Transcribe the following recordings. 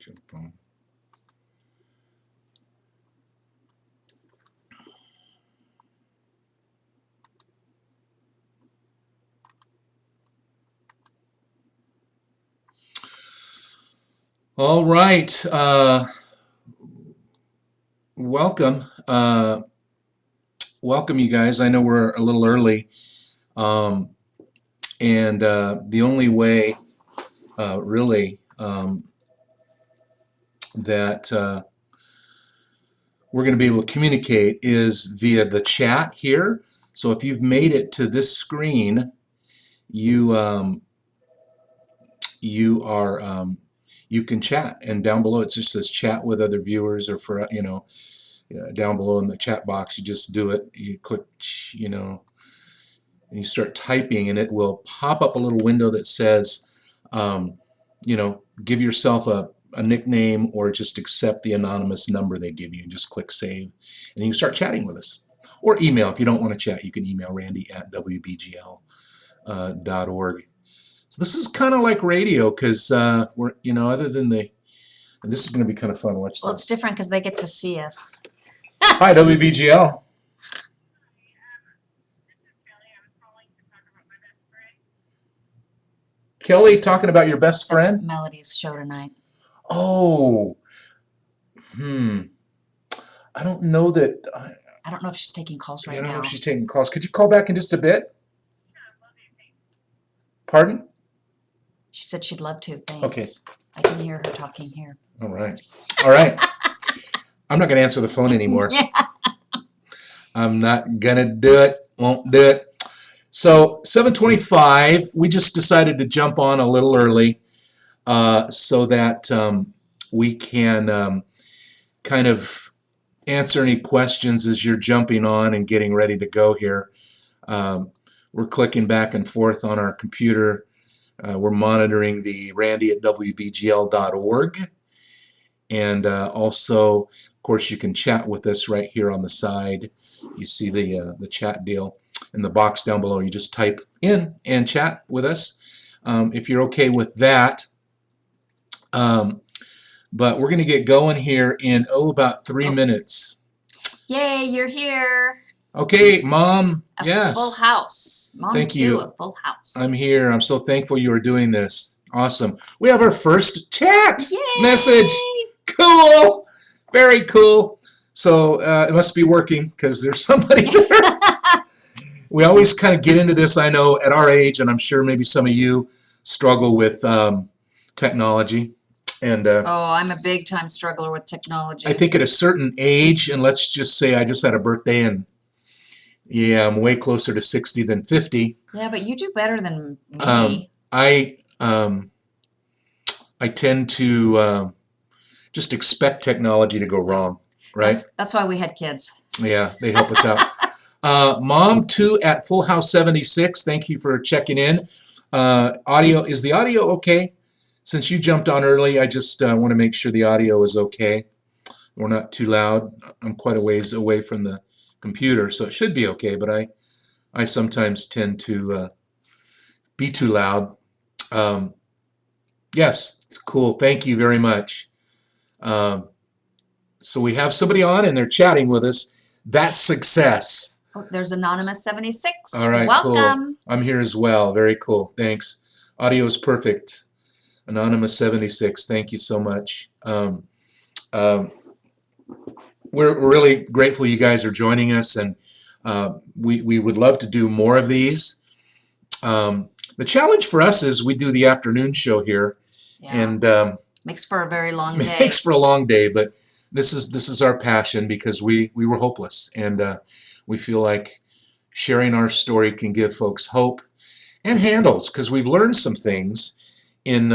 Jump on. All right. Welcome. Welcome, you guys. I know we're a little early. And the only way, really, that we're going to be able to communicate is via the chat here. So if you've made it to this screen, you you can chat, and down below it just says chat with other viewers, or for down below in the chat box, you just do it. You click, and you start typing, and it will pop up a little window that says, give yourself a nickname, or just accept the anonymous number they give you, and just click save, and you can start chatting with us. Or email. If you don't want to chat, you can email randy@wbgl.org. So this is kind of like radio, because we're, other than and this is going to be kind of fun. Watch Well, this. it's different because they get to see us. Hi, WBGL. Kelly, talking about your best friend? That's Melody's show tonight. Oh. I don't know that. I don't know if she's taking calls right I don't know now. if she's taking calls. Could you call back in just a bit? Pardon? She said she'd love to. Thanks. Okay. I can hear her talking here. All right. All right. I'm not going to answer the phone anymore. Yeah. I'm not going to do it. Won't do it. So 7:25, we just decided to jump on a little early so that we can kind of answer any questions as you're jumping on and getting ready to go here. We're clicking back and forth on our computer. We're monitoring the randy@wbgl.org. And also, of course, you can chat with us right here on the side. You see the chat deal in the box down below. You just type in and chat with us if you're okay with that. But we're going to get going here in, about 3 minutes. Yay, you're here. Okay, Mom. Yes. Full house. Mom, Thank too, you. a full house. I'm here. I'm so thankful you are doing this. Awesome. We have our first chat Yay! message. Cool. Very cool. So it must be working, because there's somebody there. We always kind of get into this, I know, at our age, and I'm sure maybe some of you struggle with technology. And Oh, I'm a big time struggler with technology. I think at a certain age, and let's just say I just had a birthday, and yeah, I'm way closer to 60 than 50. Yeah, but you do better than me. I tend to just expect technology to go wrong, right? That's why we had kids. Yeah, they help us out. Mom 2 at Full House 76, thank you for checking in. Audio, is the audio okay? Since you jumped on early, I just want to make sure the audio is okay. We're not too loud. I'm quite a ways away from the computer, so it should be okay, but I sometimes tend to be too loud. Yes, it's cool. Thank you very much. So we have somebody on, and they're chatting with us. That's success. Oh, there's Anonymous 76. All right, welcome. Cool. I'm here as well. Very cool. Thanks. Audio is perfect. Anonymous 76. Thank you so much. We're really grateful you guys are joining us, and we would love to do more of these. The challenge for us is we do the afternoon show here, and makes for a very long day. Makes for a long day, but this is our passion, because we were hopeless, and we feel like sharing our story can give folks hope and handles, because we've learned some things in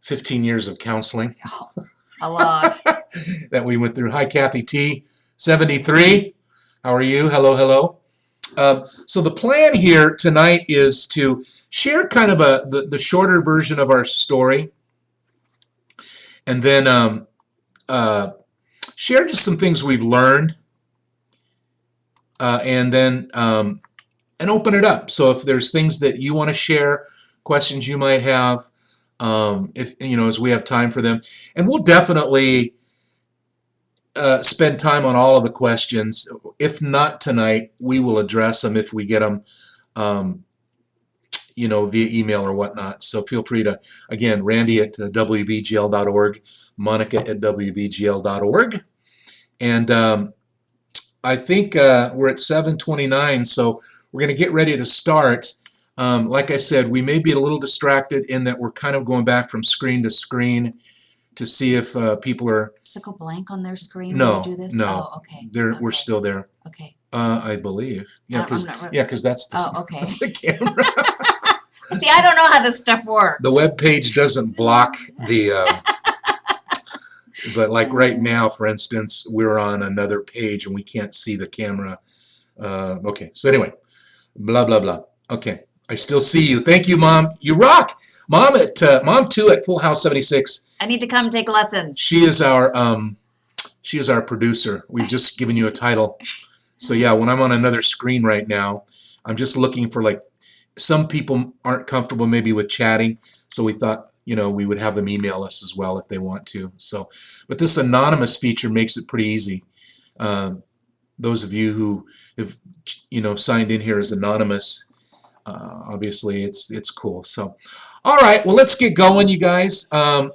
15 years of counseling. A lot. That we went through. Hi, Kathy T. 73. How are you? Hello, hello. So the plan here tonight is to share kind of the shorter version of our story, and then share just some things we've learned, and then and open it up. So if there's things that you want to share, questions you might have, if as we have time for them, and we'll definitely spend time on all of the questions. If not tonight, we will address them if we get them, via email or whatnot. So feel free to, again, Randy at wbgl.org, Monica at wbgl.org. And I think we're at 7:29, so we're going to get ready to start. Like I said, we may be a little distracted in that we're kind of going back from screen to screen to see if people are. Does it go blank on their screen No, when you do this? no. Oh, okay. We're still there. Okay. I believe. Yeah, I'm because not really- that's the, Oh, okay. that's the camera. See, I don't know how this stuff works. The web page doesn't block the. But like right now, for instance, we're on another page and we can't see the camera. Okay, so anyway, blah blah blah. Okay, I still see you. Thank you, Mom. You rock, Mom. Mom 2 at Full House 76. I need to come take lessons. She is our producer. We've just given you a title. So yeah, when I'm on another screen right now, I'm just looking for, like, some people aren't comfortable maybe with chatting, so we thought we would have them email us as well if they want to. So, but this anonymous feature makes it pretty easy. Those of you who have signed in here as anonymous, obviously it's cool. So, all right, well, let's get going, you guys.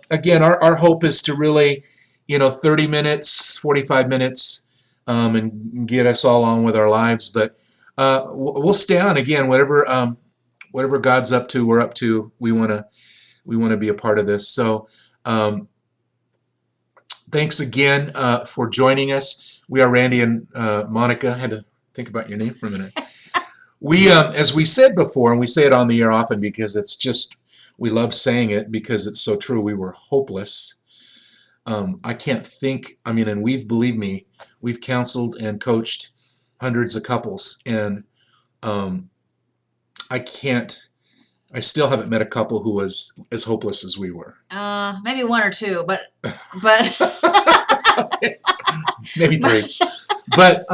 Again, our hope is to really 30 minutes, 45 minutes, and get us all on with our lives. But we'll stay on. Again, whatever God's up to, we're up to. We want to be a part of this. So thanks again for joining us. We are Randy and Monica. I had to think about your name for a minute. We, as we said before, and we say it on the air often because it's just, we love saying it because it's so true. We were hopeless. I can't think, and believe me, we've counseled and coached hundreds of couples, and I still haven't met a couple who was as hopeless as we were. Maybe one or two, but Maybe three, but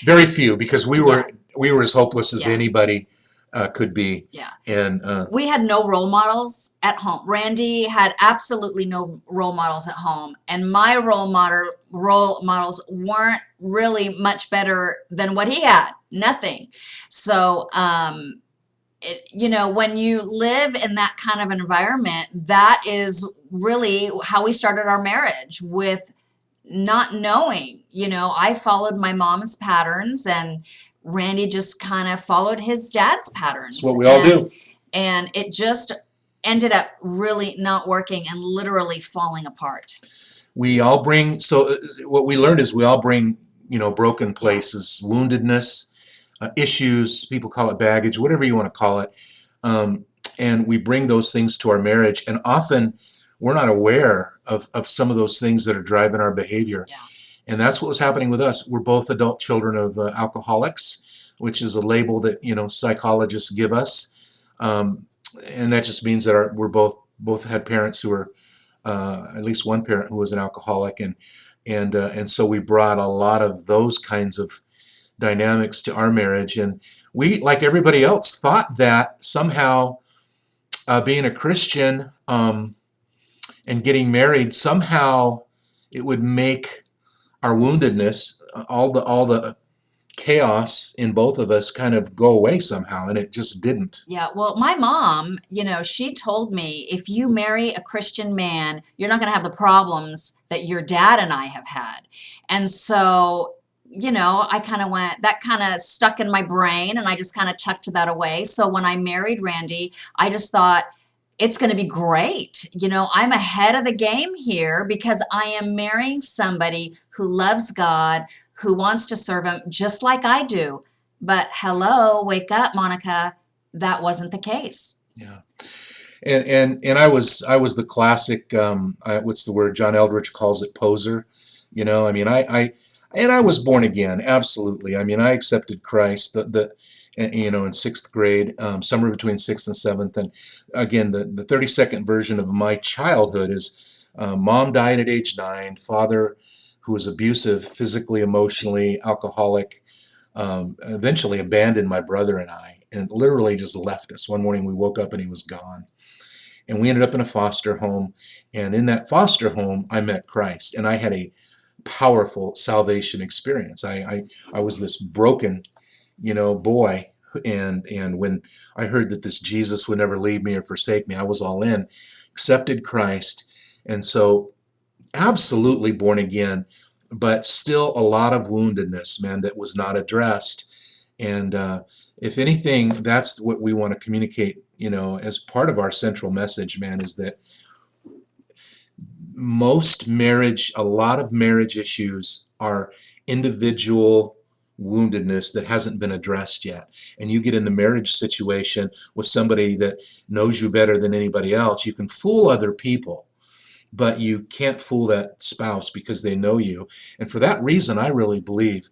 very few, because we were as hopeless as anybody could be. Yeah. And we had no role models at home. Randy had absolutely no role models at home, and my role models weren't really much better than what he had. Nothing. So when you live in that kind of environment, that is really how we started our marriage, with not knowing. I followed my mom's patterns, and Randy just kind of followed his dad's patterns. That's what we all do. And it just ended up really not working and literally falling apart. We all bring, so what we learned is we all bring, broken places, woundedness, issues, people call it baggage, whatever you want to call it. And we bring those things to our marriage. And often we're not aware of some of those things that are driving our behavior. Yeah. And that's what was happening with us. We're both adult children of alcoholics, which is a label that, psychologists give us. And that just means that we're both had parents who were, at least one parent who was an alcoholic. And so we brought a lot of those kinds of dynamics to our marriage. And we, like everybody else, thought that somehow being a Christian and getting married, somehow it would make our woundedness, all the chaos in both of us, kind of go away somehow, and it just didn't. Yeah, well, my mom, she told me, if you marry a Christian man, you're not going to have the problems that your dad and I have had. And so, I kind of that kind of stuck in my brain, and I just kind of tucked that away. So when I married Randy, I just thought, it's going to be great. I'm ahead of the game here because I am marrying somebody who loves God, who wants to serve him just like I do. But hello, wake up, Monica. That wasn't the case. Yeah. And I was the classic, what's the word? John Eldridge calls it poser. I was born again. Absolutely. I accepted Christ, in sixth grade, somewhere between sixth and seventh. And again, the 32nd version of my childhood is mom died at age 9, father who was abusive, physically, emotionally, alcoholic, eventually abandoned my brother and I, and literally just left us. One morning we woke up and he was gone. and we ended up in a foster home. And in that foster home, I met Christ, and I had a powerful salvation experience. I was this broken, boy, and when I heard that this Jesus would never leave me or forsake me, I was all in, accepted Christ, and so absolutely born again, but still a lot of woundedness, man, that was not addressed. And if anything, that's what we want to communicate, as part of our central message, man, is that a lot of marriage issues are individual woundedness that hasn't been addressed yet. And you get in the marriage situation with somebody that knows you better than anybody else, you can fool other people, but you can't fool that spouse because they know you. And for that reason, I really believe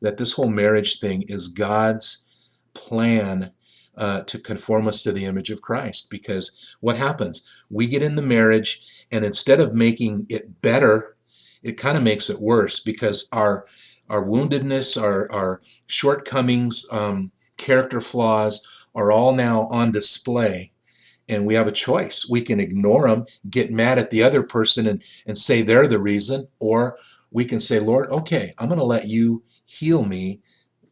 that this whole marriage thing is God's plan to conform us to the image of Christ. Because what happens? We get in the marriage, and instead of making it better, it kind of makes it worse, because our woundedness, our shortcomings, character flaws are all now on display. And we have a choice. We can ignore them, get mad at the other person and say they're the reason, or we can say, Lord, okay, I'm going to let you heal me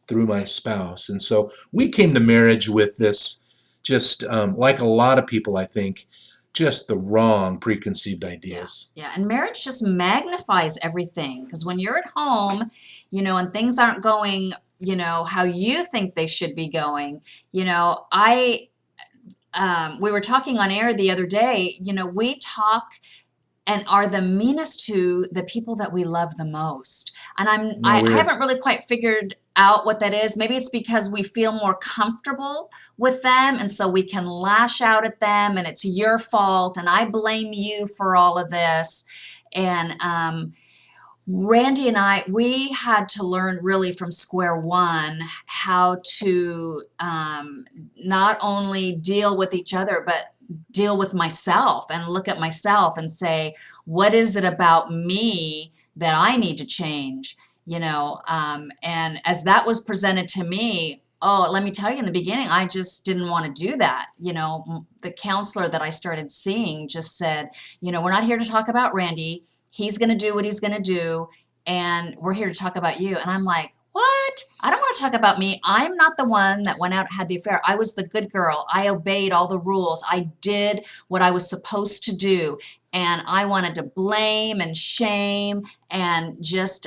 through my spouse. And so we came to marriage with this, just like a lot of people, I think, just the wrong preconceived ideas. Yeah, and marriage just magnifies everything, because when you're at home, and things aren't going, how you think they should be going, we were talking on air the other day, we talk and are the meanest to the people that we love the most. And I haven't really quite figured out what that is. Maybe it's because we feel more comfortable with them, and so we can lash out at them, and it's your fault, and I blame you for all of this. And Randy and we had to learn really from square one how to not only deal with each other, but deal with myself and look at myself and say, what is it about me that I need to change? And as that was presented to me, oh, let me tell you, in the beginning, I just didn't want to do that. The counselor that I started seeing just said, we're not here to talk about Randy. He's going to do what he's going to do, and we're here to talk about you. And I'm like, what? I don't want to talk about me. I'm not the one that went out and had the affair. I was the good girl. I obeyed all the rules. I did what I was supposed to do. And I wanted to blame and shame and just,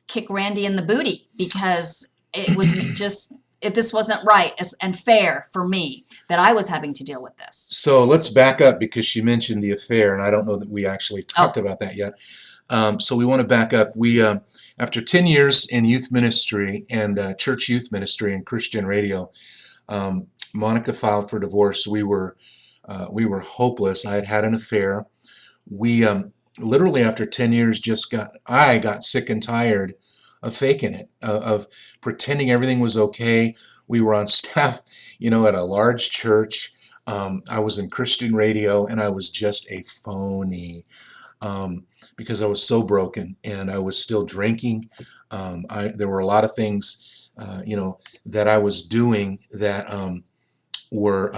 kick Randy in the booty, because it was just, if this wasn't right and fair for me that I was having to deal with this. So let's back up, because she mentioned the affair, and I don't know that we actually talked about that yet. So we want to back up. We, after 10 years in youth ministry and church youth ministry and Christian radio, Monica filed for divorce. We were hopeless. I had had an affair. We literally, after 10 years, I got sick and tired of faking it, of pretending everything was okay. We were on staff, at a large church. I was in Christian radio, and I was just a phony, because I was so broken, and I was still drinking. There were a lot of things, that I was doing that were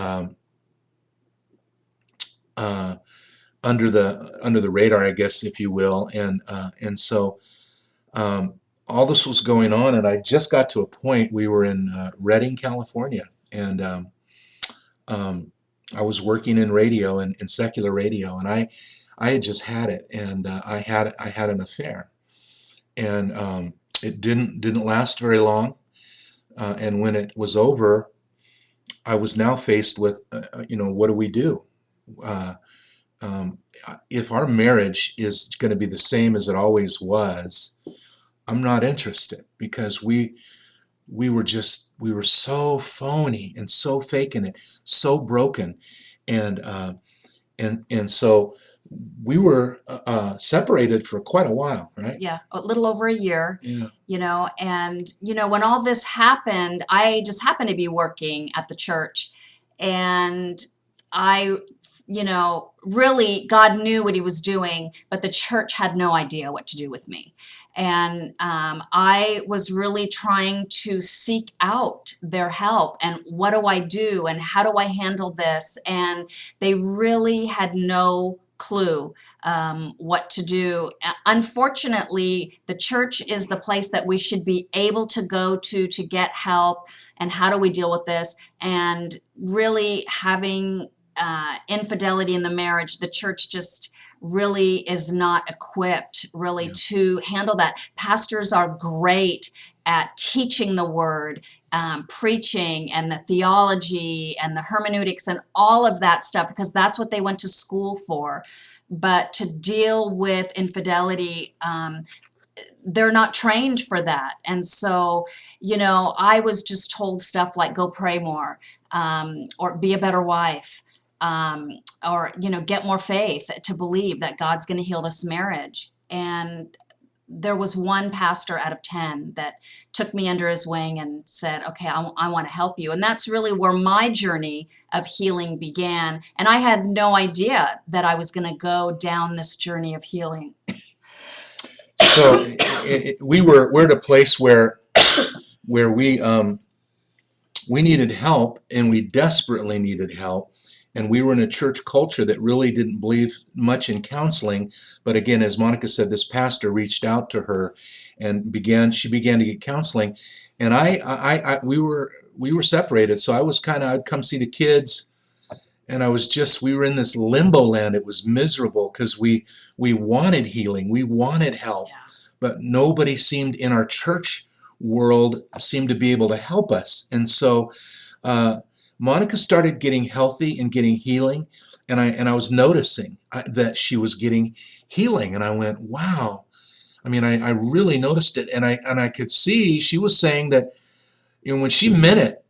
under the radar, I guess, if you will, and so all this was going on, and I just got to a point. We were in Redding, California, and I was working in radio and in secular radio, and I had just had it, and I had an affair, and it didn't last very long, and when it was over, I was now faced with, what do we do? If our marriage is going to be the same as it always was, I'm not interested, because we were so phony and so faking it, so broken, and so we were separated for quite a while, right? Yeah, a little over a year. Yeah. And when all this happened, I just happened to be working at the church, and I, really God knew what he was doing, but the church had no idea what to do with me. And I was really trying to seek out their help and what do I do and how do I handle this? And they really had no clue what to do. Unfortunately, the church is the place that we should be able to go to get help. And how do we deal with this? And really having infidelity in the marriage, the church just really is not equipped really to handle that. Pastors are great at teaching the word, preaching and the theology and the hermeneutics and all of that stuff because that's what they went to school for. But to deal with infidelity, they're not trained for that. And so, I was just told stuff like go pray more, or be a better wife, or, get more faith to believe that God's going to heal this marriage. And there was one pastor out of 10 that took me under his wing and said, okay, I want to help you. And that's really where my journey of healing began. And I had no idea that I was going to go down this journey of healing. So we're at a place where we needed help, and we desperately needed help. And we were in a church culture that really didn't believe much in counseling. But again, as Monica said, this pastor reached out to her and she began to get counseling. And we were separated. So I'd come see the kids, and we were in this limbo land. It was miserable because we wanted healing. We wanted help, but nobody seemed in our church world seemed to be able to help us. And so, Monica started getting healthy and getting healing, and I was noticing that she was getting healing, and I went, wow. I mean, I really noticed it, and I could see she was saying that, when she meant it,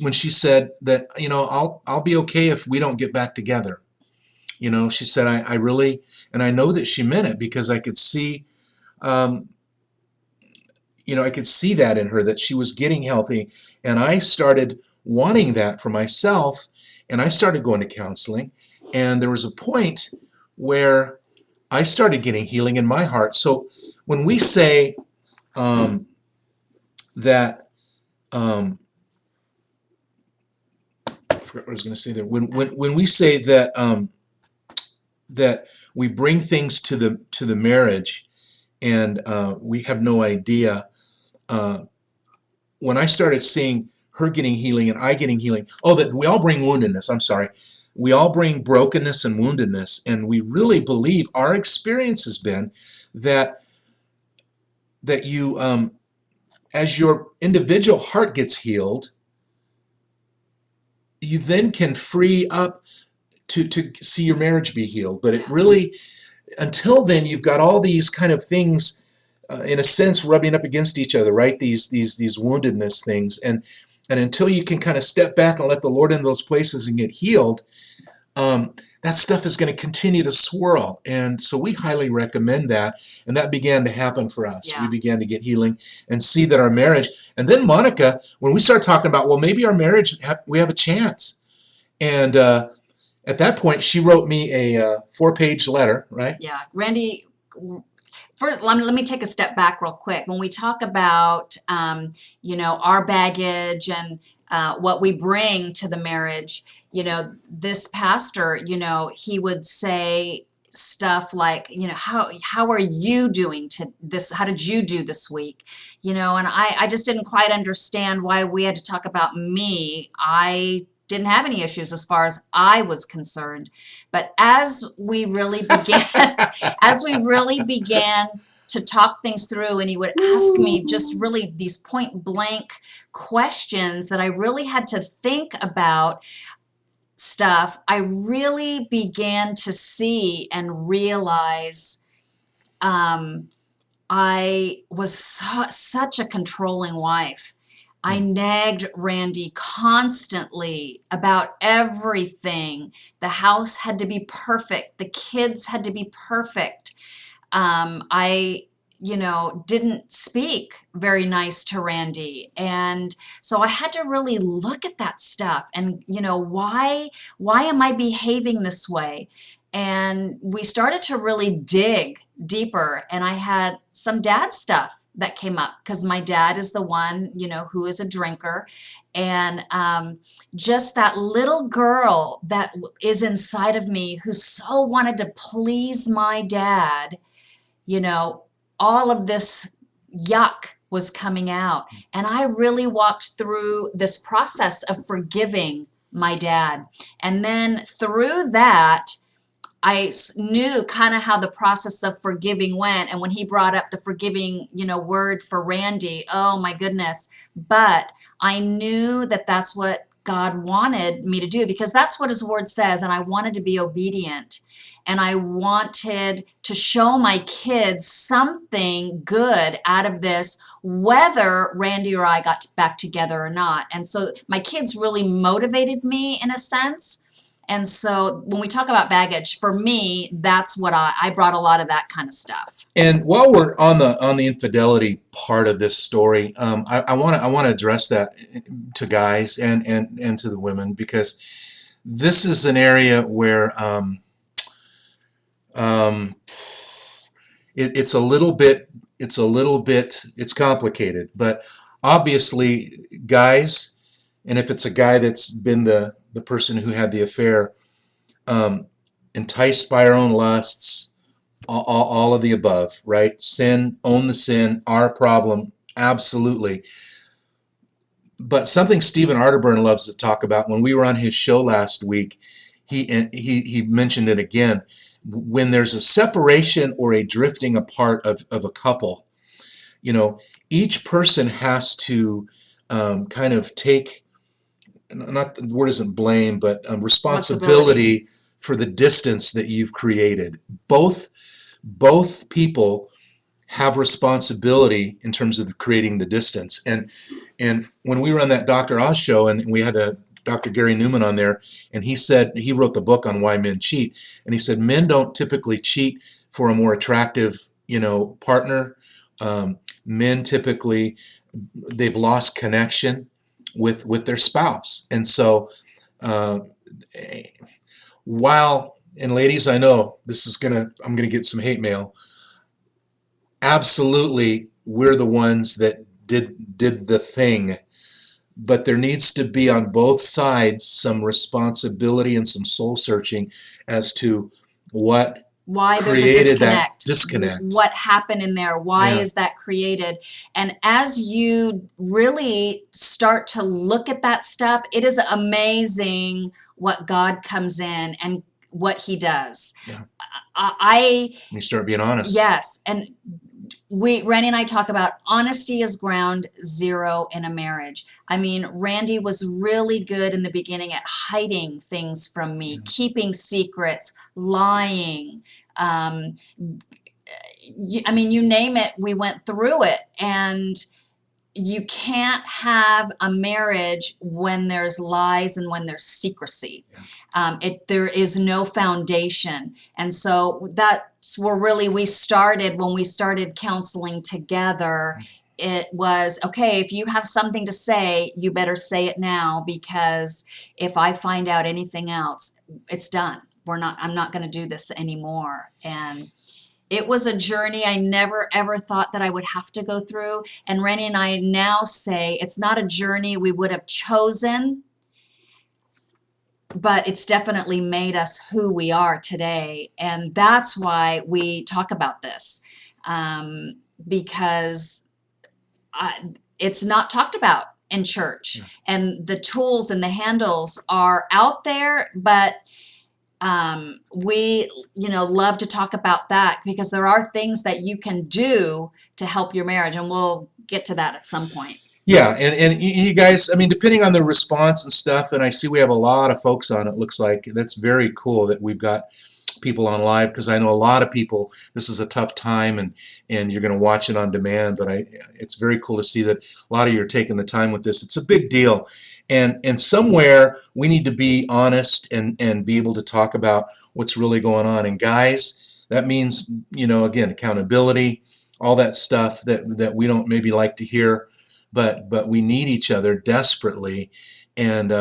when she said that, I'll be okay if we don't get back together. She said, I really, and I know that she meant it because I could see, I could see that in her, that she was getting healthy, and I started wanting that for myself, and I started going to counseling, and there was a point where I started getting healing in my heart. So when we say that, I forgot what I was going to say there. When we say that that we bring things to the marriage, and we have no idea. When I started seeing her getting healing and I getting healing. That we all bring woundedness. I'm sorry. We all bring brokenness and woundedness, and we really believe our experience has been that you, as your individual heart gets healed, you then can free up to see your marriage be healed. But it really, until then, you've got all these kind of things, in a sense, rubbing up against each other, right? These woundedness things, and until you can kind of step back and let the Lord in those places and get healed, that stuff is going to continue to swirl. And so we highly recommend that. And that began to happen for us. Yeah. We began to get healing and see that our marriage, and then Monica, when we started talking about, well, maybe our marriage, we have a chance. And at that point, she wrote me a 4-page letter, right? Yeah, Randy, first, let me take a step back real quick. When we talk about, our baggage and what we bring to the marriage, this pastor, he would say stuff like, how are you doing to this? How did you do this week? And I just didn't quite understand why we had to talk about me. I didn't have any issues as far as I was concerned. But as we really began to talk things through, and he would ask me just really these point blank questions that I really had to think about stuff, I really began to see and realize I was such a controlling wife. I nagged Randy constantly about everything. The house had to be perfect. The kids had to be perfect. I didn't speak very nice to Randy. And so I had to really look at that stuff and, why am I behaving this way? And we started to really dig deeper. And I had some dad stuff that came up because my dad is the one, who is a drinker. And just that little girl that is inside of me who so wanted to please my dad, you know, all of this yuck was coming out. And I really walked through this process of forgiving my dad. And then through that, I knew kind of how the process of forgiving went. And when he brought up the forgiving, word for Randy, oh my goodness. But I knew that that's what God wanted me to do because that's what his word says. And I wanted to be obedient. And I wanted to show my kids something good out of this, whether Randy or I got back together or not. And so my kids really motivated me in a sense. And so when we talk about baggage, for me, that's what I brought a lot of that kind of stuff. And while we're on the infidelity part of this story, I want to address that to guys and to the women, because this is an area where it's a little bit it's complicated. But obviously, guys, and if it's a guy that's been the person who had the affair, enticed by our own lusts, all of the above, right? Sin, own the sin, our problem, absolutely. But something Stephen Arterburn loves to talk about, when we were on his show last week, he mentioned it again. When there's a separation or a drifting apart of a couple, each person has to kind of take, not the word isn't blame, but responsibility for the distance that you've created. Both people have responsibility in terms of creating the distance. And when we were on that Dr. Oz show, and we had Dr. Gary Newman on there, and he said, he wrote the book on why men cheat, and he said men don't typically cheat for a more attractive partner. Men typically, they've lost connection with their spouse. And so and ladies, I know I'm gonna get some hate mail. Absolutely, we're the ones that did the thing, but there needs to be on both sides some responsibility and some soul searching as to why there's a created that disconnect. What happened in there? Why Yeah. is that created? And as you really start to look at that stuff, it is amazing what God comes in and what he does. Yeah. I You start being honest. Yes. And Randy and I talk about honesty is ground zero in a marriage. I mean, Randy was really good in the beginning at hiding things from me, keeping secrets, lying. You name it, we went through it. And you can't have a marriage when there's lies and when there's secrecy. There is no foundation. And so that's where really we started when we started counseling together. It was, okay, if you have something to say, you better say it now, because if I find out anything else, it's done. I'm not going to do this anymore. And it was a journey I never ever thought that I would have to go through. And Randy and I now say it's not a journey we would have chosen, but it's definitely made us who we are today. And that's why we talk about this, because it's not talked about in church. And the tools and the handles are out there, but we love to talk about that, because there are things that you can do to help your marriage, and we'll get to that at some point. Yeah, and you guys, I mean, depending on the response and stuff, and I see we have a lot of folks on, it looks like. That's very cool that we've got people on live, because I know a lot of people, this is a tough time, and you're going to watch it on demand, but it's very cool to see that a lot of you are taking the time with this. It's a big deal. And somewhere we need to be honest and be able to talk about what's really going on. And guys, that means, again, accountability. all that stuff that we don't maybe like to hear, but we need each other desperately. And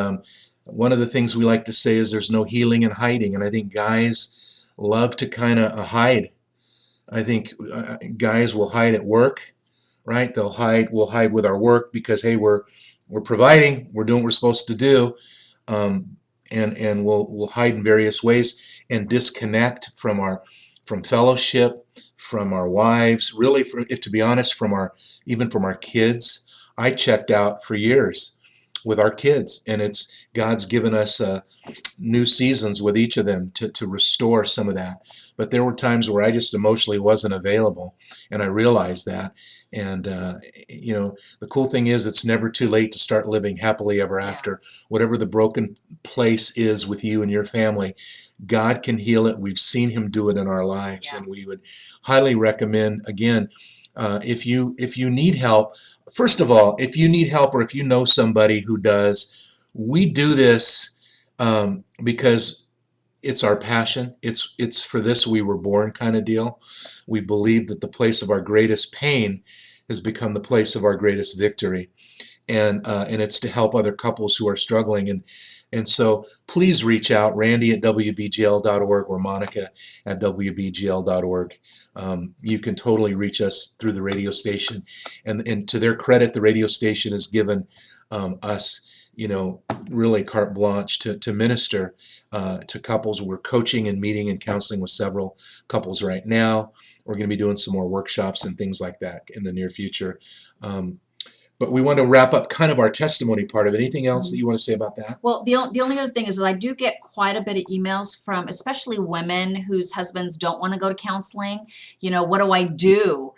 one of the things we like to say is there's no healing in hiding, and I think guys love to kind of hide. I think guys will hide at work, right? We'll hide with our work because hey, we're providing, we're doing what we're supposed to do, and we'll hide in various ways and disconnect from fellowship, from our wives, really, if to be honest, even from our kids. I checked out for years with our kids, and it's God's given us new seasons with each of them to restore some of that. But there were times where I just emotionally wasn't available, and I realized that. And the cool thing is, it's never too late to start living happily ever Yeah. after. Whatever the broken place is with you and your family, God can heal it. We've seen Him do it in our lives, Yeah. and we would highly recommend, again, if you need help. First of all, if you need help or if you know somebody who does, we do this because it's our passion. It's for this we were born kind of deal. We believe that the place of our greatest pain has become the place of our greatest victory, and it's to help other couples who are struggling. And so please reach out, Randy at WBGL.org or Monica at WBGL.org. You can totally reach us through the radio station. And to their credit, the radio station has given us, really carte blanche to minister to couples. We're coaching and meeting and counseling with several couples right now. We're going to be doing some more workshops and things like that in the near future. But we want to wrap up kind of our testimony part of it. Anything else that you want to say about that? Well, the only other thing is that I do get quite a bit of emails from especially women whose husbands don't want to go to counseling. What do I do?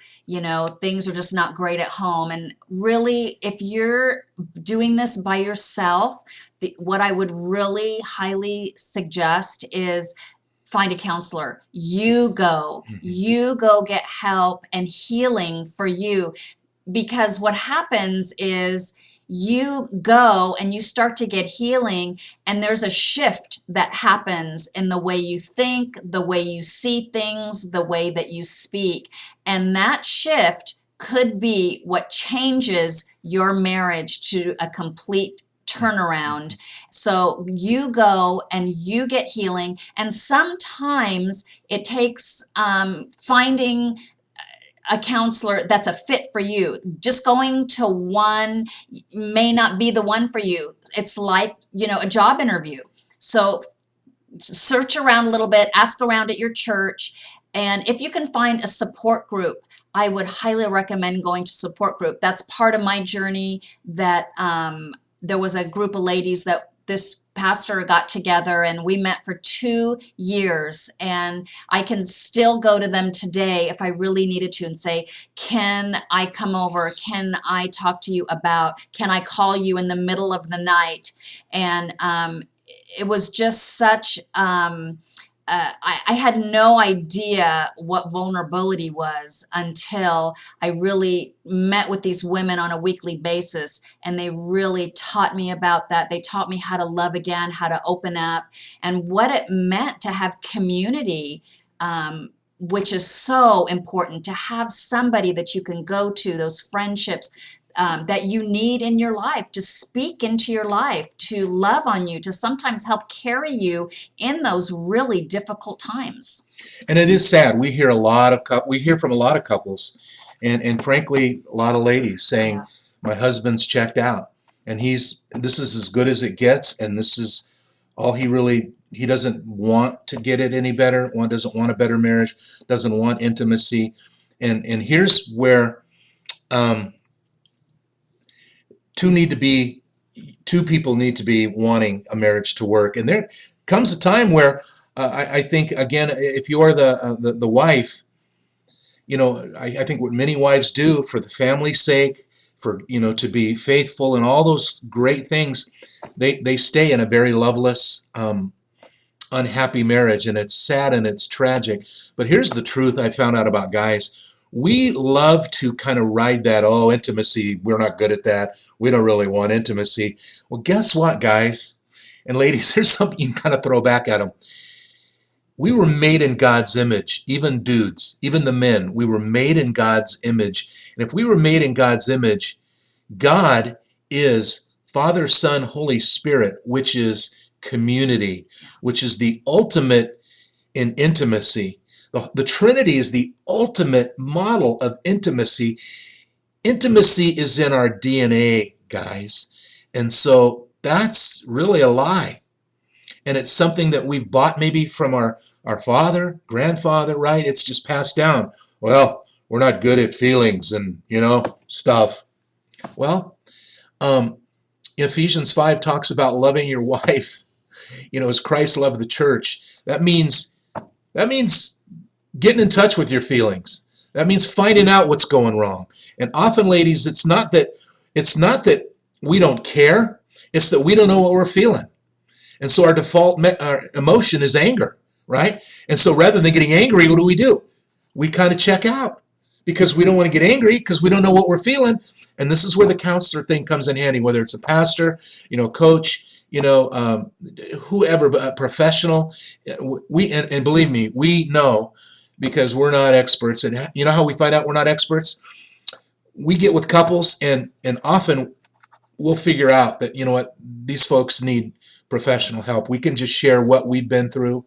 Things are just not great at home. And really, if you're doing this by yourself, what I would really highly suggest is find a counselor. You go get help and healing for you. Because what happens is you go and you start to get healing, and there's a shift that happens in the way you think, the way you see things, the way that you speak. And that shift could be what changes your marriage to a complete turnaround. So you go and you get healing, and sometimes it takes finding a counselor that's a fit for you. Just going to one may not be the one for you. It's like, a job interview. So search around a little bit, ask around at your church, and if you can find a support group, I would highly recommend going to support group. That's part of my journey, that there was a group of ladies that this pastor got together, and we met for 2 years, and I can still go to them today if I really needed to and say, can I come over? Can I talk to you can I call you in the middle of the night? And it was just such, I had no idea what vulnerability was until I really met with these women on a weekly basis, and they really taught me about that. They taught me how to love again, how to open up, and what it meant to have community, which is so important, to have somebody that you can go to, those friendships that you need in your life, to speak into your life, to love on you, to sometimes help carry you in those really difficult times. And it is sad. We hear from a lot of couples, and frankly, a lot of ladies saying, my husband's checked out, and this is as good as it gets, and this is all he doesn't want to get it any better. One doesn't want a better marriage, doesn't want intimacy. And here's where two people need to be wanting a marriage to work. And there comes a time where I think, again, if you are the wife, I think what many wives do for the family's sake, for to be faithful and all those great things, they stay in a very loveless, unhappy marriage, and it's sad and it's tragic. But here's the truth I found out about guys. We love to kind of ride that, intimacy, we're not good at that. We don't really want intimacy. Well, guess what, guys and ladies? Here's something you can kind of throw back at them. we were made in God's image, even dudes, even the men. We were made in God's image. And if we were made in God's image, God is Father, Son, Holy Spirit, which is community, which is the ultimate in intimacy. The Trinity is the ultimate model of intimacy. Intimacy is in our DNA, guys. And so that's really a lie. And it's something that we've bought maybe from our father, grandfather, right? It's just passed down. Well, we're not good at feelings and, stuff. Well, Ephesians 5 talks about loving your wife, as Christ loved the church. That means getting in touch with your feelings. That means finding out what's going wrong. And often, ladies, it's not that we don't care. It's that we don't know what we're feeling. And so our default our emotion is anger, right? And so rather than getting angry, what do? We kind of check out because we don't want to get angry because we don't know what we're feeling. And this is where the counselor thing comes in handy, whether it's a pastor, coach, whoever, a professional. And believe me, we know because we're not experts. And you know how we find out we're not experts? We get with couples and often we'll figure out that, these folks need professional help. We can just share what we've been through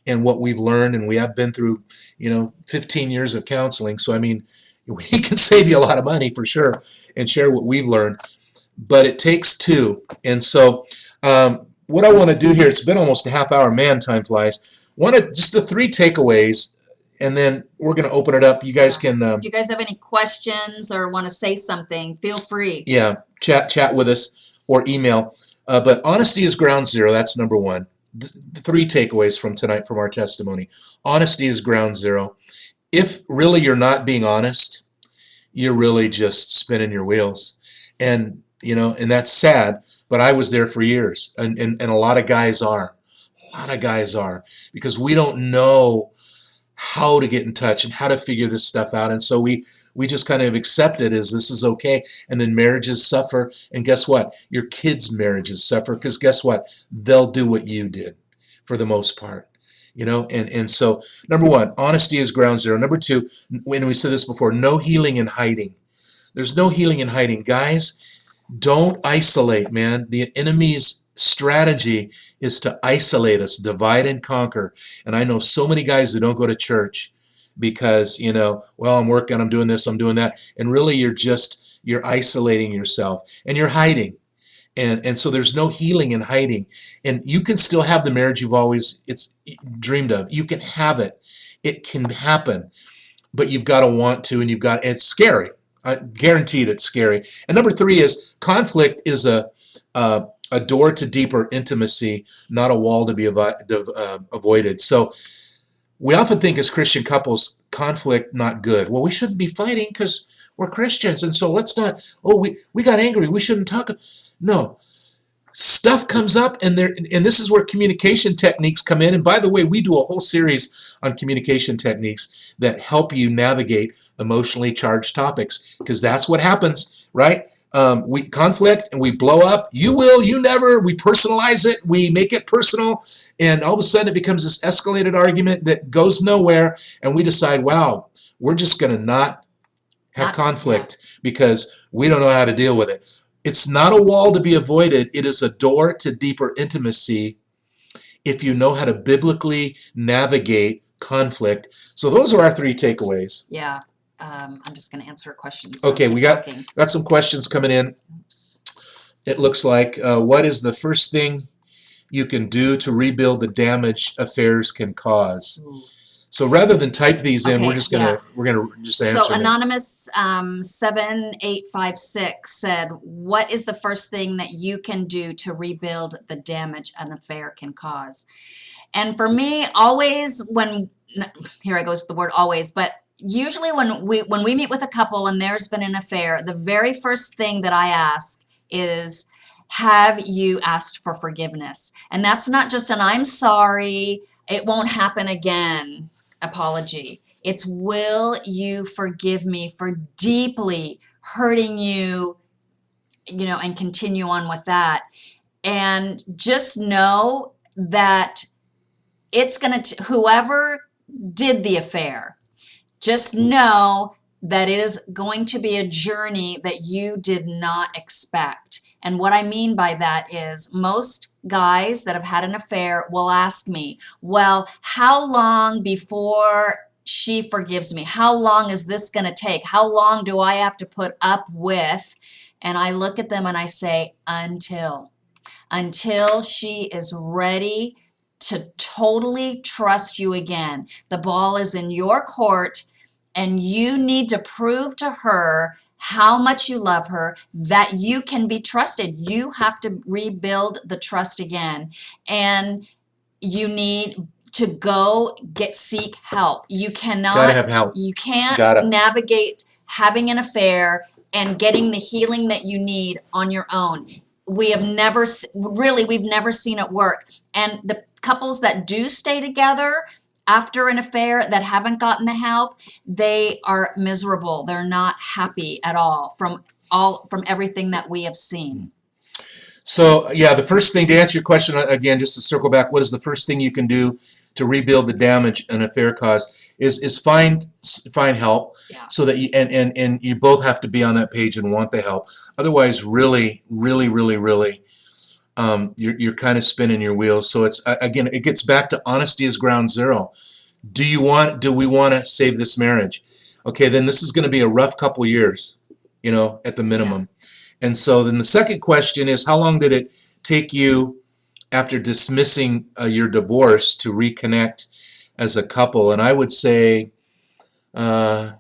and what we've learned, and we have been through, 15 years of counseling. So, we can save you a lot of money for sure and share what we've learned, but it takes two. And so what I want to do here, it's been almost a half hour, man, time flies. Just the 3 takeaways, and then we're going to open it up. You guys can... if you guys have any questions or want to say something, feel free. Yeah, chat with us or email. But honesty is ground zero. That's number 1. The 3 takeaways from tonight from our testimony. Honesty is ground zero. If really you're not being honest, you're really just spinning your wheels. And, and that's sad, but I was there for years. And a lot of guys are. A lot of guys are. Because we don't know how to get in touch and how to figure this stuff out. And so we just kind of accept it as this is okay. And then marriages suffer. And guess what? Your kids' marriages suffer because guess what? They'll do what you did for the most part. And so number 1, honesty is ground zero. Number 2, when we said this before, no healing in hiding. There's no healing in hiding. Guys, don't isolate, man. The enemy's strategy is to isolate us, divide and conquer. And I know so many guys who don't go to church because, I'm working, I'm doing this, I'm doing that. And really you're isolating yourself and you're hiding. And so there's no healing in hiding. And you can still have the marriage you've always dreamed of. You can have it. It can happen. But you've got to want to, and it's scary. Guaranteed it's scary. And number 3 is conflict is a door to deeper intimacy, not a wall to be avoided. So we often think as Christian couples, conflict not good. Well, we shouldn't be fighting because we're Christians, and so let's not, we got angry, we shouldn't talk. No. Stuff comes up, and this is where communication techniques come in. And by the way, we do a whole series on communication techniques that help you navigate emotionally charged topics, because that's what happens, right? We conflict and we blow up. You will, you never. We personalize it. We make it personal. And all of a sudden it becomes this escalated argument that goes nowhere. And we decide, wow, we're just going to not have conflict because we don't know how to deal with it. It's not a wall to be avoided. It is a door to deeper intimacy if you know how to biblically navigate conflict. So those are our 3 takeaways. Yeah. I'm just going to answer questions. Okay, we got some questions coming in. Oops. It looks like, what is the first thing you can do to rebuild the damage affairs can cause? Ooh. So rather than type these in, Okay, we're gonna just answer So them. anonymous 7856 said, "What is the first thing that you can do to rebuild the damage an affair can cause?" And for me, always here I goes with the word always, but usually when we meet with a couple and there's been an affair, the very first thing that I ask is, have you asked for forgiveness? And that's not just an I'm sorry, it won't happen again apology. It's, will you forgive me for deeply hurting you, and continue on with that. And just know that it's going to, whoever did the affair, just know that it is going to be a journey that you did not expect. And what I mean by that is most guys that have had an affair will ask me, well, how long before she forgives me? How long is this going to take? How long do I have to put up with? And I look at them and I say, until she is ready to totally trust you again. The ball is in your court, and you need to prove to her how much you love her, that you can be trusted. You have to rebuild the trust again. And you need to go seek help. You cannot, Gotta have help. you can't Gotta. navigate having an affair and getting the healing that you need on your own. We have never, really, we've never seen it work. And the couples that do stay together after an affair that haven't gotten the help, they are miserable. They're not happy at all from everything that we have seen. So yeah, the first thing, to answer your question again, just to circle back, what is the first thing you can do to rebuild the damage an affair caused is find help. Yeah. So that you and you both have to be on that page and want the help. Otherwise, really, you're kind of spinning your wheels. So it's again, it gets back to honesty is ground zero. Do we want to save this marriage? Okay, then this is going to be a rough couple years, at the minimum. And so then the second question is, how long did it take you after dismissing your divorce to reconnect as a couple? And I would say a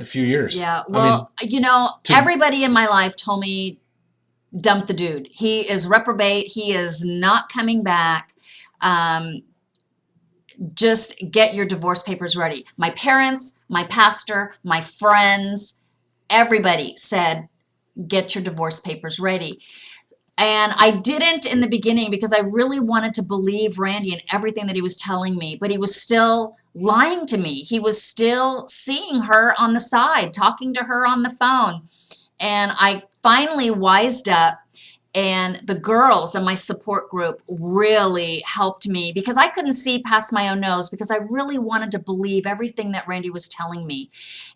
few years. Yeah, well, everybody in my life told me, dump the dude. He is reprobate. He is not coming back. Just get your divorce papers ready. My parents, my pastor, my friends, everybody said, get your divorce papers ready. And I didn't in the beginning because I really wanted to believe Randy and everything that he was telling me, but he was still lying to me. He was still seeing her on the side, talking to her on the phone. And I finally wised up, and the girls in my support group really helped me because I couldn't see past my own nose because I really wanted to believe everything that Randy was telling me.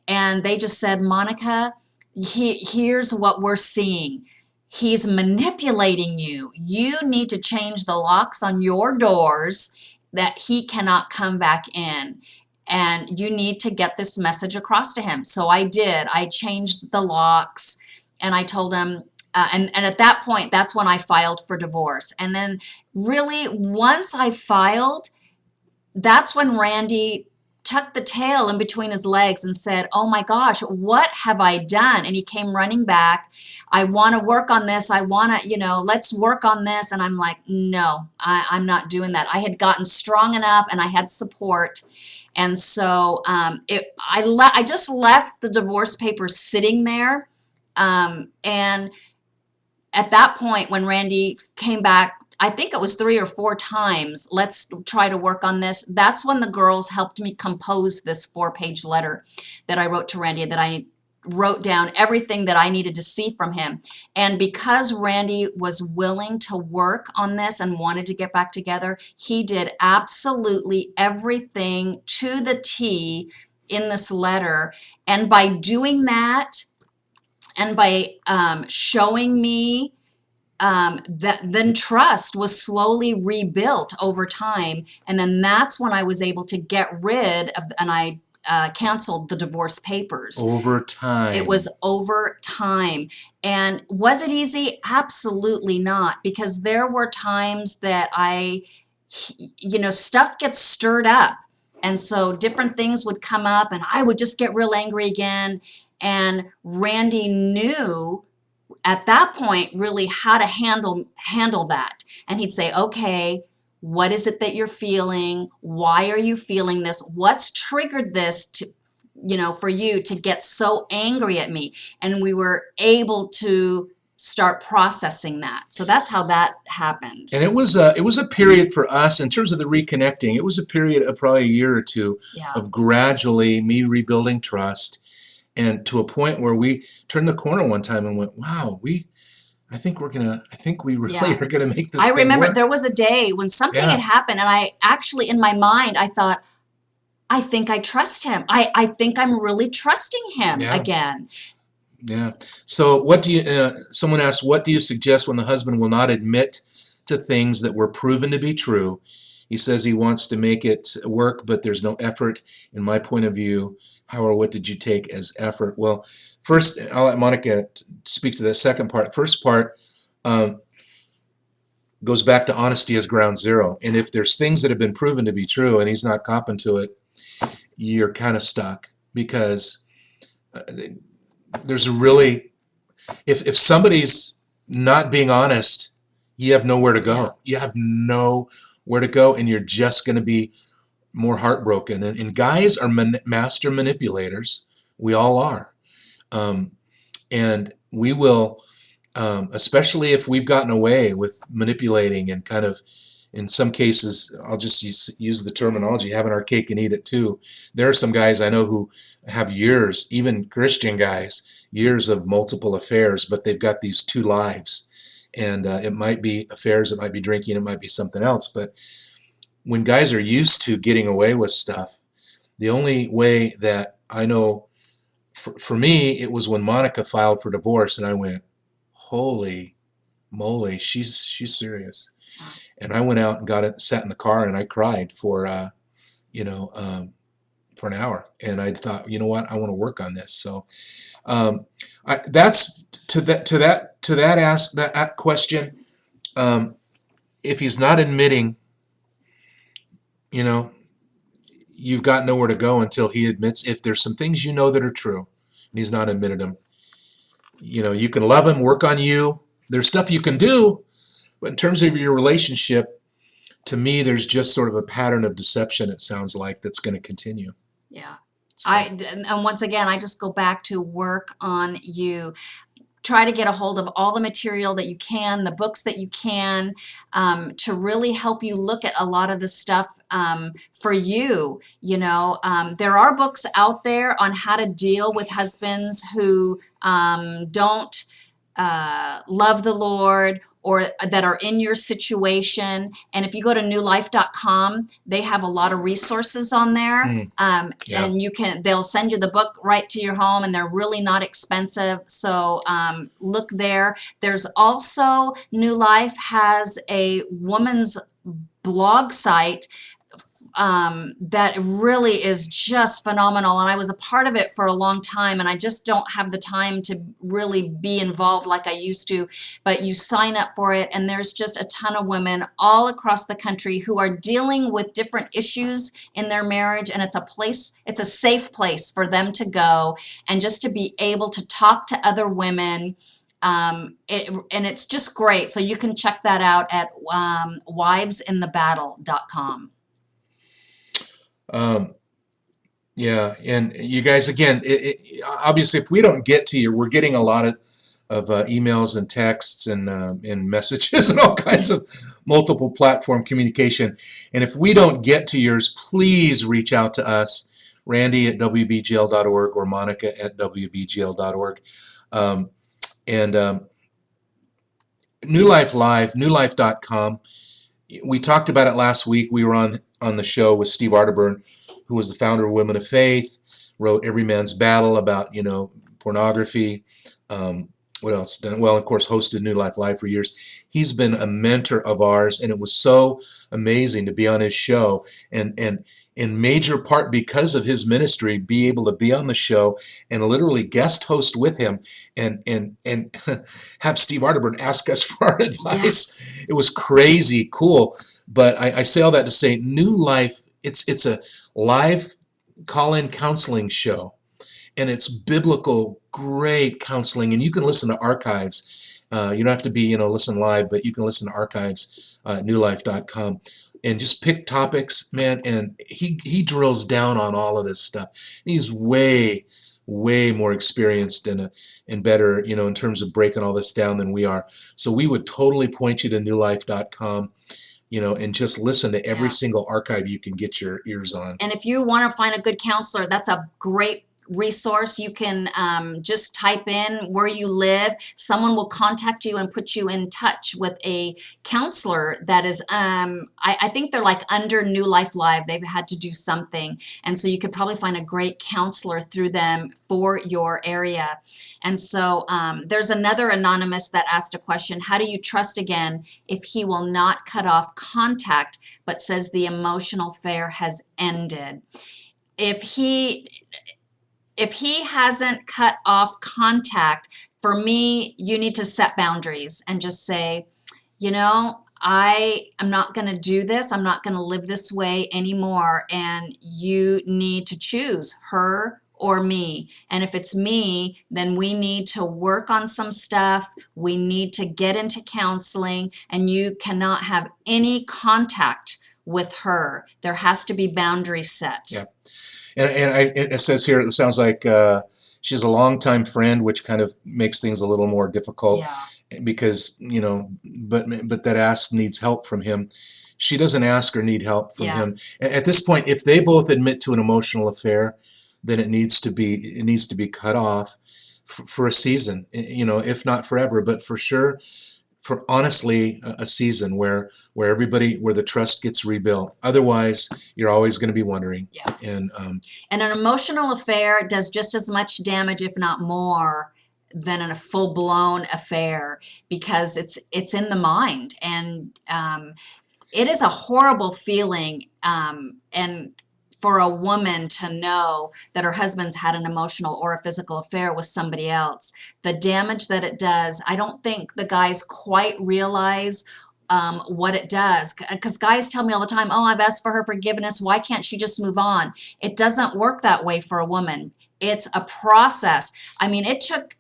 And they just said, Monica, here's what we're seeing. He's manipulating you. You need to change the locks on your doors that he cannot come back in. And you need to get this message across to him. So I did. I changed the locks, and I told him, and at that point, that's when I filed for divorce. And then really, once I filed, that's when Randy tucked the tail in between his legs and said, oh my gosh, what have I done? And he came running back. I want to work on this. I want to, let's work on this. And I'm like, no, I'm not doing that. I had gotten strong enough and I had support. And so I just left the divorce papers sitting there. And at that point, when Randy came back, I think it was 3 or 4 times, let's try to work on this. That's when the girls helped me compose this 4-page letter that I wrote to Randy, that I wrote down everything that I needed to see from him. And because Randy was willing to work on this and wanted to get back together, he did absolutely everything to the T in this letter. And by doing that, and by showing me that, then trust was slowly rebuilt over time. And then that's when I was able to get rid of, and I canceled the divorce papers. Over time. It was over time. And was it easy? Absolutely not. Because there were times that stuff gets stirred up. And so different things would come up and I would just get real angry again. And Randy knew at that point really how to handle that. And he'd say, okay, what is it that you're feeling? Why are you feeling this? What's triggered this for you to get so angry at me? And we were able to start processing that. So that's how that happened. And it was a period for us in terms of the reconnecting. It was a period of probably a year or two of gradually me rebuilding trust. And to a point where we turned the corner one time and went, wow, we I think we really Yeah. are gonna make this I thing remember work. there was a day when something had Yeah, happened, and I actually, in my mind, I thought, I think I trust him. I think I'm really trusting him yeah, again. yeah. So what do you, someone asked, what do you suggest when the husband will not admit to things that were proven to be true? He says he wants to make it work, but there's no effort. In my point of view, how or what did you take as effort? Well, first, I'll let Monica speak to the second part. First part, um, goes back to honesty as ground zero. And if there's things that have been proven to be true and he's not copping to it, you're kind of stuck because uh, there's a really, if somebody's not being honest, you have nowhere to Yeah. go. You have nowhere to go, and you're just going to be more heartbroken. And guys are master manipulators. We all are. Um, and we will, especially if we've gotten away with manipulating and kind of, in some cases, I'll just use the terminology, having our cake and eat it too. There are some guys I know who have years, even Christian guys, years of multiple affairs, but they've got these two lives. And it might be affairs, it might be drinking, it might be something else. But when guys are used to getting away with stuff, the only way that I know, for me, it was when Monica filed for divorce, and I went, holy moly, she's serious. Wow. And I went out and got it, sat in the car, and I cried for you know for an hour. And I thought, you know what, I want to work on this. So that's to that question. Um, if he's not admitting, you know, you've got nowhere to go until he admits. If there's some things you know that are true, and he's not admitted them, you know, you can love him, work on you. There's stuff you can do, but in terms of your relationship, to me, there's just sort of a pattern of deception, it sounds like, that's going to continue. Yeah. So, And once again, I just go back to work on you. Try to get a hold of all the material that you can, the books that you can, to really help you look at a lot of the stuff for you. There are books out there on how to deal with husbands who don't love the Lord or that are in your situation. And if you go to newlife.com, they have a lot of resources on there. yeah. And they'll send you the book right to your home, and they're really not expensive. So look there. There's also New Life has a woman's blog site that really is just phenomenal. And I was a part of it for a long time, and I just don't have the time to really be involved like I used to. But you sign up for it, and there's just a ton of women all across the country who are dealing with different issues in their marriage, and it's a safe place for them to go and just to be able to talk to other women. And it's just great. So you can check that out at wivesinthebattle.com. Yeah, and you guys, again, obviously, if we don't get to you, we're getting a lot of emails and texts and messages and all kinds of multiple platform communication. And if we don't get to yours, please reach out to us, Randy at wbgl.org or Monica at wbgl.org. And New Life Live, newlife.com. We talked about it last week. We were on the show with Steve Arterburn, who was the founder of Women of Faith, wrote Every Man's Battle about, pornography. What else? Well, of course, hosted New Life Live for years. He's been a mentor of ours, and it was so amazing to be on his show, and in major part because of his ministry, be able to be on the show and literally guest host with him and have Steve Arterburn ask us for our advice. It was crazy cool. But I say all that to say, New Life, it's a live call-in counseling show, and it's biblical, great counseling, and you can listen to archives. You don't have to be, listen live, but you can listen to archives at newlife.com and just pick topics, man. And he drills down on all of this stuff. He's way more experienced and better, in terms of breaking all this down than we are. So we would totally point you to newlife.com. And just listen to every single archive you can get your ears on. And if you want to find a good counselor, that's a great resource. You can just type in where you live. Someone will contact you and put you in touch with a counselor that is, I think they're like under New Life Live. They've had to do something. And so you could probably find a great counselor through them for your area. And so there's another anonymous that asked a question: how do you trust again if he will not cut off contact but says the emotional affair has ended? If he hasn't cut off contact, for me, you need to set boundaries and just say, you know, I am not going to do this. I'm not going to live this way anymore. And you need to choose her or me. And if it's me, then we need to work on some stuff. We need to get into counseling, and you cannot have any contact with her. There has to be boundaries set. Yeah. It says here, it sounds like she's a longtime friend, which kind of makes things a little more difficult. Yeah. Because, but that ask needs help from him. She doesn't ask or need help from Yeah. him. At this point, if they both admit to an emotional affair, then it needs to be cut off for a season, if not forever, but for sure, for honestly a season where the trust gets rebuilt. Otherwise, you're always going to be wondering. Yeah. And an emotional affair does just as much damage, if not more, than a full-blown affair, because it's in the mind, and it is a horrible feeling, and for a woman to know that her husband's had an emotional or a physical affair with somebody else. The damage that it does, I don't think the guys quite realize what it does, because guys tell me all the time, oh, I've asked for her forgiveness, why can't she just move on? It doesn't work that way for a woman. It's a process. I mean, it took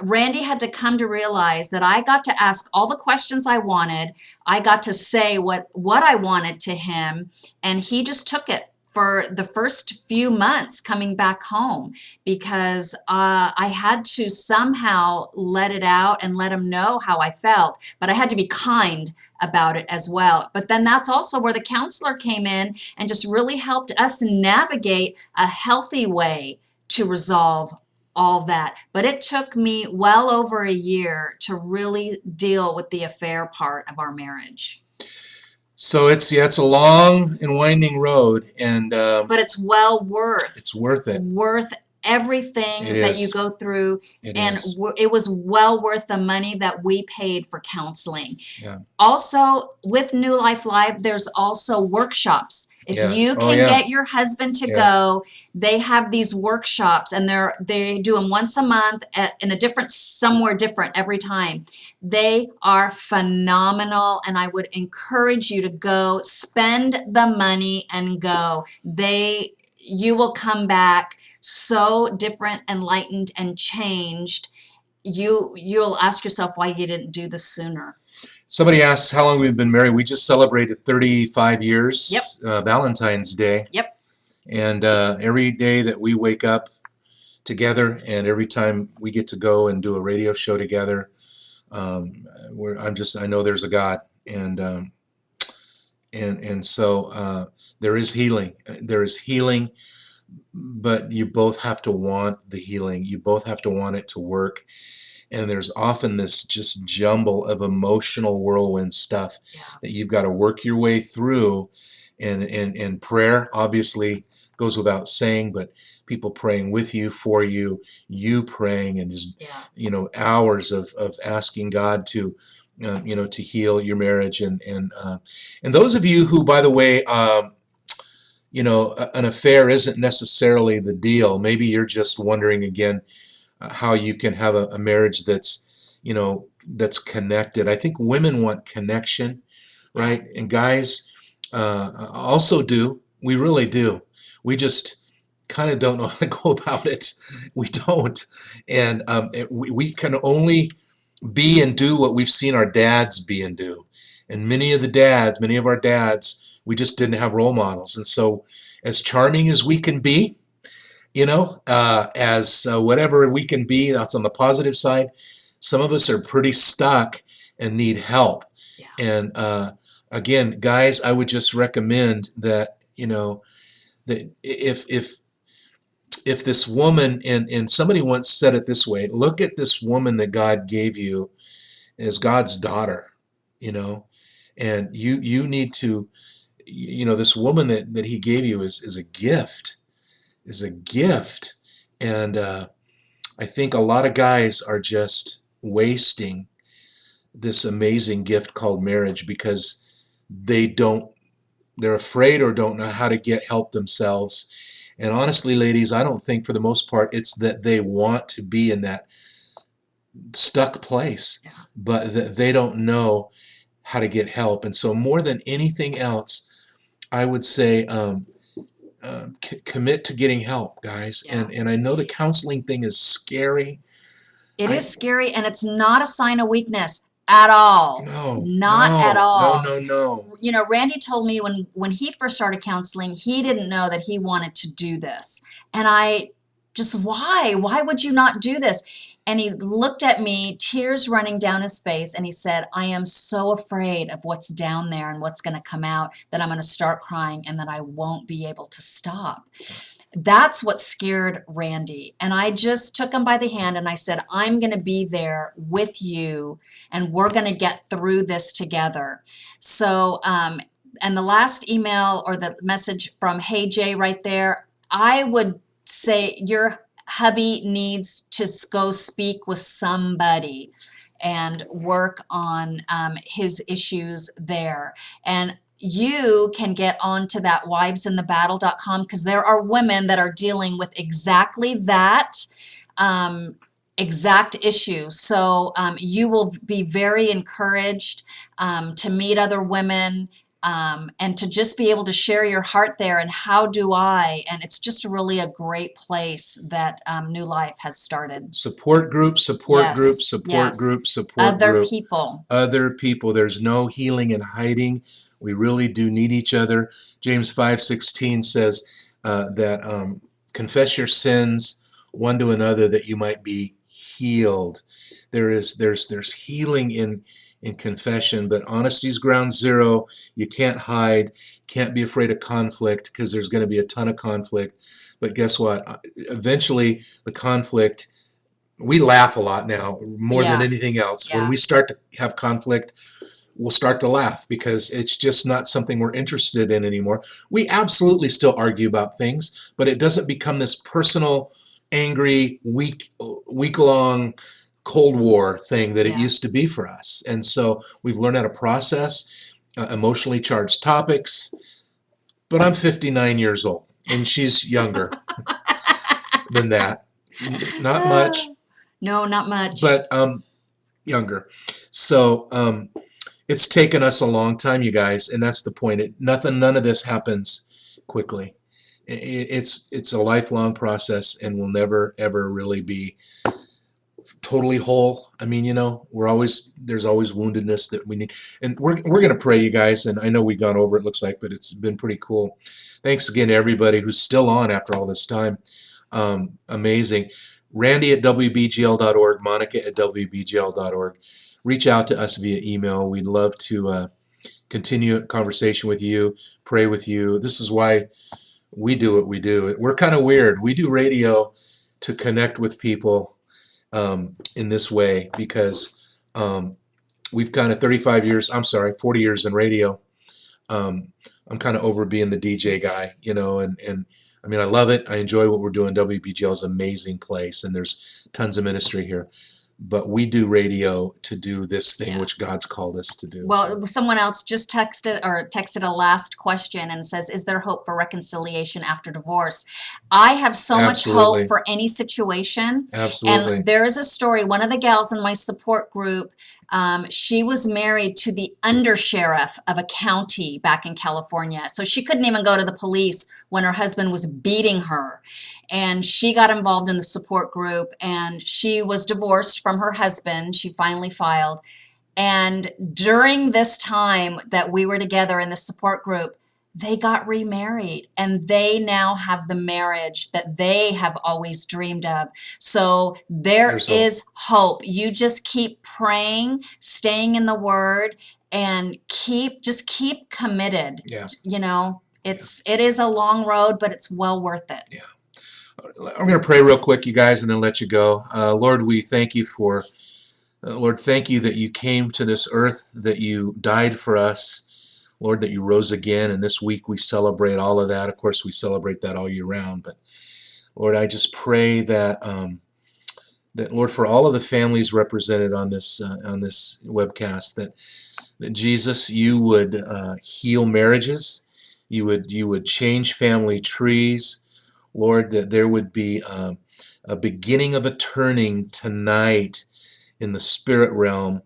Randy had to come to realize that I got to ask all the questions I wanted. I got to say what I wanted to him, and he just took it for the first few months coming back home, because I had to somehow let it out and let him know how I felt, but I had to be kind about it as well. But then that's also where the counselor came in and just really helped us navigate a healthy way to resolve all that. But it took me well over a year to really deal with the affair part of our marriage. So it's a long and winding road, and but it's well worth it. Everything It that is. you go through, It and is. it was well worth the money that we paid for counseling. Yeah. Also, with New Life Live, there's also workshops. If Yeah. you Oh, can yeah. get your husband to Yeah. go, they have these workshops, and they do them once a month somewhere different every time. They are phenomenal, and I would encourage you to go, spend the money and go. You will come back so different, enlightened, and changed. You'll ask yourself why you didn't do this sooner. Somebody asks how long we've been married. We just celebrated 35 years. Yep. Valentine's Day. Yep. And every day that we wake up together, and every time we get to go and do a radio show together, I know there's a God, and so there is healing. There is healing, but you both have to want the healing. You both have to want it to work. And there's often this just jumble of emotional whirlwind stuff that you've got to work your way through. And prayer obviously goes without saying, but people praying with you, for you, you praying, and just hours of asking God to to heal your marriage. And those of you who, by the way, an affair isn't necessarily the deal. Maybe you're just wondering again how you can have a marriage that's connected. I think women want connection, right? And guys also do. We really do. We just kind of don't know how to go about it. We don't. And we can only be and do what we've seen our dads be and do. And many of our dads, we just didn't have role models. And so as charming as we can be, as whatever we can be, that's on the positive side, some of us are pretty stuck and need help. Yeah. And again, guys, I would just recommend that, that if this woman, and somebody once said it this way, look at this woman that God gave you as God's daughter, you know, and you need to, this woman that he gave you is a gift, is a gift. And I think a lot of guys are just wasting this amazing gift called marriage because they're afraid or don't know how to get help themselves. And honestly, ladies, I don't think for the most part it's that they want to be in that stuck place, Yeah. but that they don't know how to get help. And so more than anything else, I would say commit to getting help, guys. Yeah. And I know the counseling thing is scary. It I is scary, and it's not a sign of weakness at all. no Not at no no all. no no. You know, Randy told me when he first started counseling, he didn't know that he wanted to do this. And I just, why? Why would you not do this? And he looked at me, tears running down his face, and he said, I am so afraid of what's down there and what's going to come out that I'm going to start crying and that I won't be able to stop. That's what scared Randy. And I just took him by the hand and I said, I'm going to be there with you and we're going to get through this together. So, and the last email or the message from Hey Jay right there, I would say your hubby needs to go speak with somebody and work on his issues there. And you can get onto that wivesinthebattle.com because there are women that are dealing with exactly that exact issue. So you will be very encouraged to meet other women and to just be able to share your heart there and how do I, and it's just really a great place that New Life has started. Support group, support group, Yes, support yes. group, support Other group. people. Other people. There's no healing in hiding. We really do need each other. James 5:16 says that confess your sins one to another that you might be healed. There's healing in confession, but honesty's ground zero. You can't hide, can't be afraid of conflict because there's going to be a ton of conflict. But guess what? Eventually, the conflict, we laugh a lot now, more than Yeah. anything else. When Yeah. we start to have conflict, we'll start to laugh because it's just not something we're interested in anymore. We absolutely still argue about things, but it doesn't become this personal, angry, week-long Cold War thing that it Yeah. used to be for us. And so we've learned how to process emotionally charged topics. But I'm 59 years old, and she's younger than that. Not much, No, not much. but younger. So it's taken us a long time, you guys, and that's the point. None of this happens quickly. It's a lifelong process, and we'll never ever really be totally whole. I mean, there's always woundedness that we need, and we're gonna pray, you guys. And I know we've gone over it, looks like, but it's been pretty cool. Thanks again to everybody who's still on after all this time. Amazing. Randy at WBGL.org, Monica at WBGL.org. Reach out to us via email. We'd love to continue a conversation with you, pray with you. This is why we do what we do. We're kind of weird. We do radio to connect with people in this way because we've kind of 40 years in radio. I'm kind of over being the DJ guy, and I mean, I love it. I enjoy what we're doing. WBGL is an amazing place, and there's tons of ministry here. But we do radio to do this thing Yeah. which God's called us to do. Well, someone else just texted a last question and says, is there hope for reconciliation after divorce? I have so much Absolutely. hope for any situation. Absolutely. And there is a story, one of the gals in my support group, she was married to the undersheriff of a county back in California. So she couldn't even go to the police when her husband was beating her. And she got involved in the support group and she was divorced from her husband. She finally filed. And during this time that we were together in the support group, they got remarried and they now have the marriage that they have always dreamed of. So There's hope. is hope. You just keep praying, staying in the word, and keep committed. Yeah. It is a long road, but it's well worth it. Yeah. I'm going to pray real quick, you guys, and then let you go. Lord, we thank you for, Lord, thank you that you came to this earth, that you died for us, Lord, that you rose again. And this week we celebrate all of that. Of course, we celebrate that all year round. But Lord, I just pray that, that Lord, for all of the families represented on this webcast, that Jesus, you would heal marriages, you would change family trees, Lord, that there would be a beginning of a turning tonight in the spirit realm,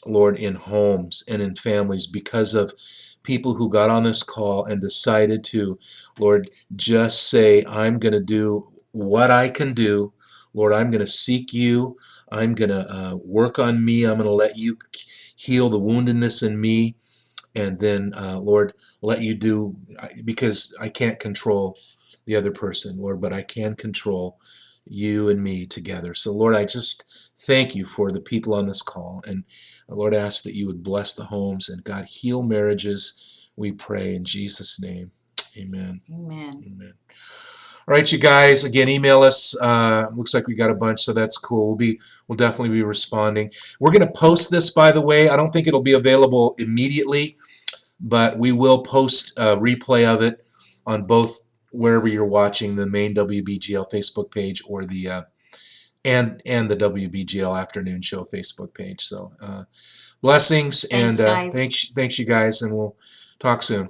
Lord, in homes and in families because of people who got on this call and decided to, Lord, just say, I'm going to do what I can do. Lord, I'm going to seek you. I'm going to work on me. I'm going to let you heal the woundedness in me. And then, Lord, let you do, because I can't control the other person, Lord, but I can control you and me together. So, Lord, I just thank you for the people on this call. And Lord, I ask that you would bless the homes and God, heal marriages. We pray in Jesus' name. Amen. Amen. Amen. All right, you guys, again, email us. Looks like we got a bunch, so that's cool. We'll definitely be responding. We're going to post this, by the way. I don't think it'll be available immediately, but we will post a replay of it on both wherever you're watching, the main WBGL Facebook page or the and the WBGL Afternoon Show Facebook page. So blessings Thanks, and guys. thanks you guys, and we'll talk soon.